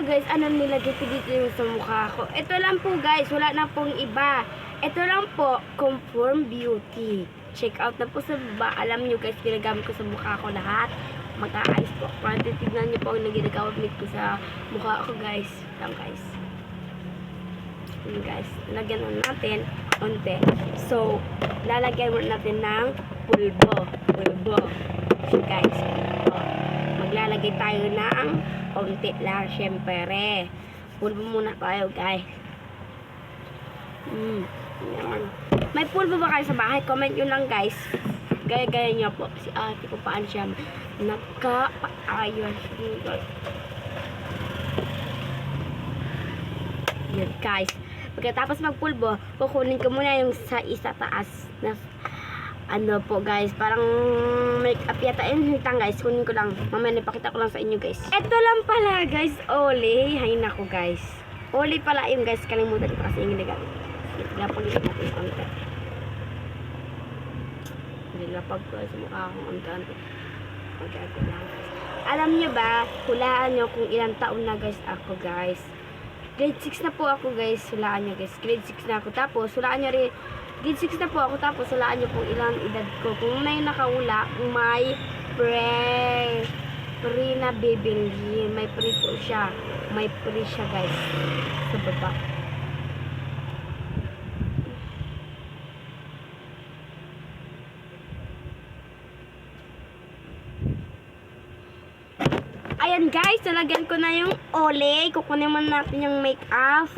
guys, ano nilagay ko dito yung sa mukha ko. Ito lang po guys, wala na pong iba. Ito lang po, Conform Beauty. Check out na po sa baba. Alam nyo guys, ginagamit ko sa mukha ko lahat. Mag-aayos po. Para titignan nyo po ang naginagamit ko sa mukha ko guys. Lang guys. Yun guys, nalagyan na natin konti. So, lalagyan mo natin ng pulbo. Pulbo. So guys, maglalagay tayo ng konti lang, syempre. Pulbo muna tayo, guys. Yan. May pulbo ba kayo sa bahay? Comment nyo lang, guys. Gaya-gaya nyo po. Si ate ko paano siya nagka-ayos. Yan, guys. Pagkatapos magpulbo, kukunin ko muna yung sa isa taas na ano po guys, parang make-up yata yun. Hintang guys, kunin ko lang. Mamaya napakita ko lang sa inyo guys. Ito lang pala guys, Olay. Hay nako guys. Olay pala yun guys, kalimutan ko kasi yung ginagamit. Lapagin natin konti. Lapag ko sa mukha akong konti. Konti lang. Alam nyo ba, hulaan nyo kung ilang taon na guys ako guys. Grade 6 na po ako guys, hulaan nyo guys. Grade 6 na ako. Tapos, hulaan nyo rin. Grade 6 na po ako, tapos hulaan nyo po ilang edad ko. Kung may nakahula, may pre na bibilhin. May pre po siya. May pre siya guys. Sa baba. Ayan guys, nalagyan ko na yung Olay. Kukunin mo natin yung makeup.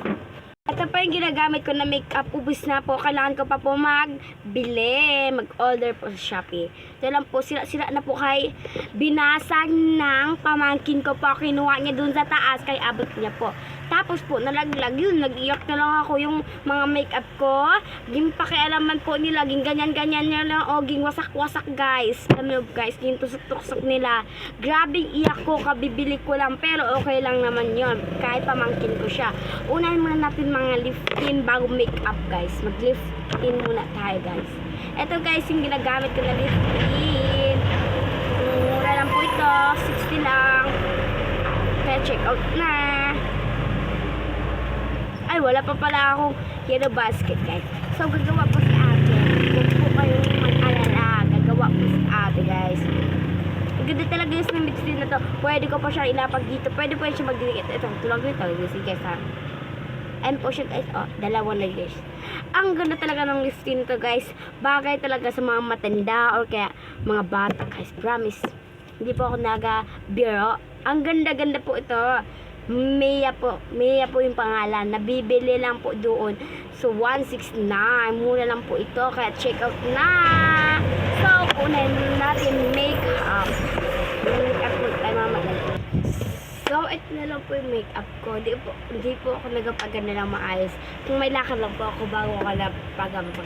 Ito pa yung ginagamit ko na makeup. Ubus na po. Kailangan ko pa po magbili. Mag-order po sa Shopee. Ito lang po. Sira na po kay binasag ng pamangkin ko po. Kinuha niya dun sa taas. Kay abot niya po. Tapos po, nalaglag yun. Nag-iyak na lang ako yung mga makeup ko. Ging pakialaman po nila. Ging ganyan-ganyan nila lang. O, ging wasak-wasak guys. Alam nyo guys, ging tusok-tusok nila. Grabing iyak ko. Kabibili ko lang. Pero okay lang naman yun. Kahit pamangkin ko siya. Unahin muna natin mga lift-in bago make-up guys. Mag-lift-in muna tayo guys. Ito guys, yung ginagamit ko na lift-in. Mura lang po ito. 60 lang. Kaya check out na. Ay, wala pa pala akong yellow basket guys. So, gagawa po si ate. Huwag po kayong mag-alala. Gagawa po si ate guys. Ganda talaga yung lift-in na to. Pwede ko pa siya ilapag dito. Pwede po siya magdidikit. Ito, tulog dito. Sige guys ha. And po siya guys, dalawang layers. Ang ganda talaga ng lifting nito guys. Bagay talaga sa mga matanda or kaya mga bata guys. Promise. Hindi po ako naga-biro. Ang ganda-ganda po ito. Mia po yung pangalan. Nabibili lang po doon. So, 169. Mura lang po ito. Kaya check out na. So, kunin natin makeup. Makeup po tayo mamadali. So, ito na lang po yung makeup ko. Hindi po ako nagpaganda ng maayos. Kung may lakad lang po ako bago ako nagpaganda.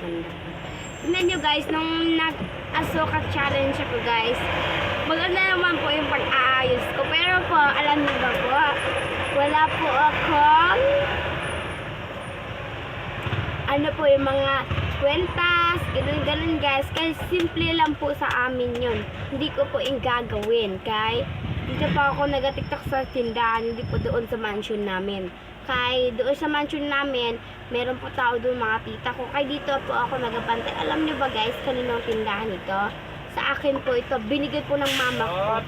Tignan nyo guys, nung nag-Asoka challenge ako guys, maganda naman po yung pag-aayos ko. Pero po, alam nyo ba po, wala po akong ano po yung mga kwentas, ganun guys. Kaya simple lang po sa amin yun. Hindi ko po yung gagawin. Kaya dito pa ako nag-tiktok sa tindahan, hindi po doon sa mansion namin. Kaya doon sa mansion namin, meron po tao doon mga tita ko. Kaya dito po ako nagabantay. Alam nyo ba guys, kaninong tindahan ito? Sa akin po ito, binigay po ng mama ko.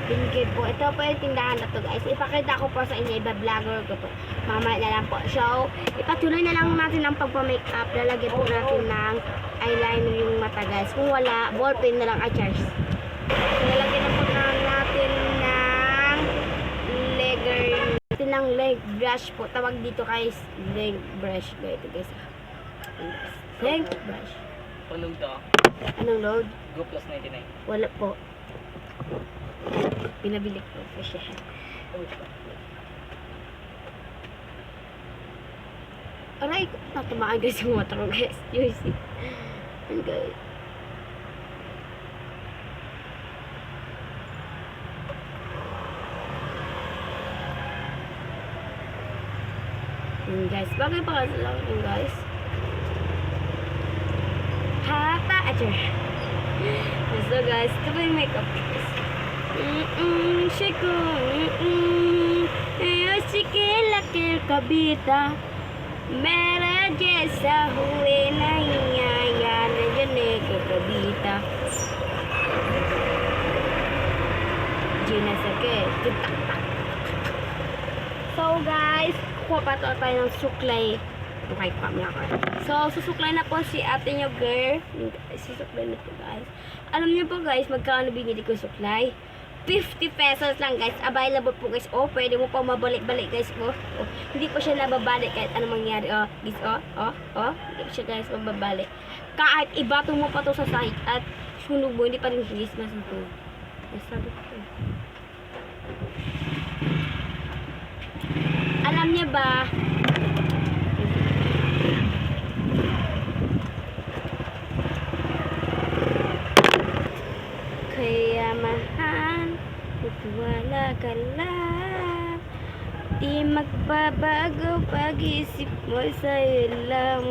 Binigay po. Ito po yung tindahan na to guys. Ipakita ko po sa inyo, iba-vlogger ko po. Mamaya na lang po. So, ipatuloy na lang natin ang pagpa-makeup. Lalagyan po natin ng eyeliner yung mata guys. Kung wala, ballpen na lang charge. Lalagyan na po natin ng leg brush po. Tawag dito guys, leg brush. Ito guys. Leg brush. Anong to? Anong load? Go plus 99. Wala po. Pinabili ko po siya. Aray, natumaan guys yung mata ko guys. You see? And guys. Guys, bagay pa kasi lang yun guys. Hata ajar. So guys, ito po yung makeup guys. Shake ko. कविता मेरा जैसा हुए नहीं आया न जाने के कविता ji na sake. So guys, kuha pa tayo ng suklay. Okay pa niya ako. So, susuklay na po si ate nyo girl. Susuklay na po guys. Alam niyo po guys, magkano binili ko suklay? 50 pesos lang guys. Available po guys. Oh, pwede mo pa mabalik-balik guys. Oh, hindi po siya nababalik kahit ano mangyari. Oh, guys, hindi po siya guys mababalik. Kahit ibato mo pa to sa sahig at sunog mo, hindi pa rin guys masunog. Sabi ko. Alam niya ba? Kaya mahal, magwala ka lang. Di magbabago pag-isip mo sa'yo lang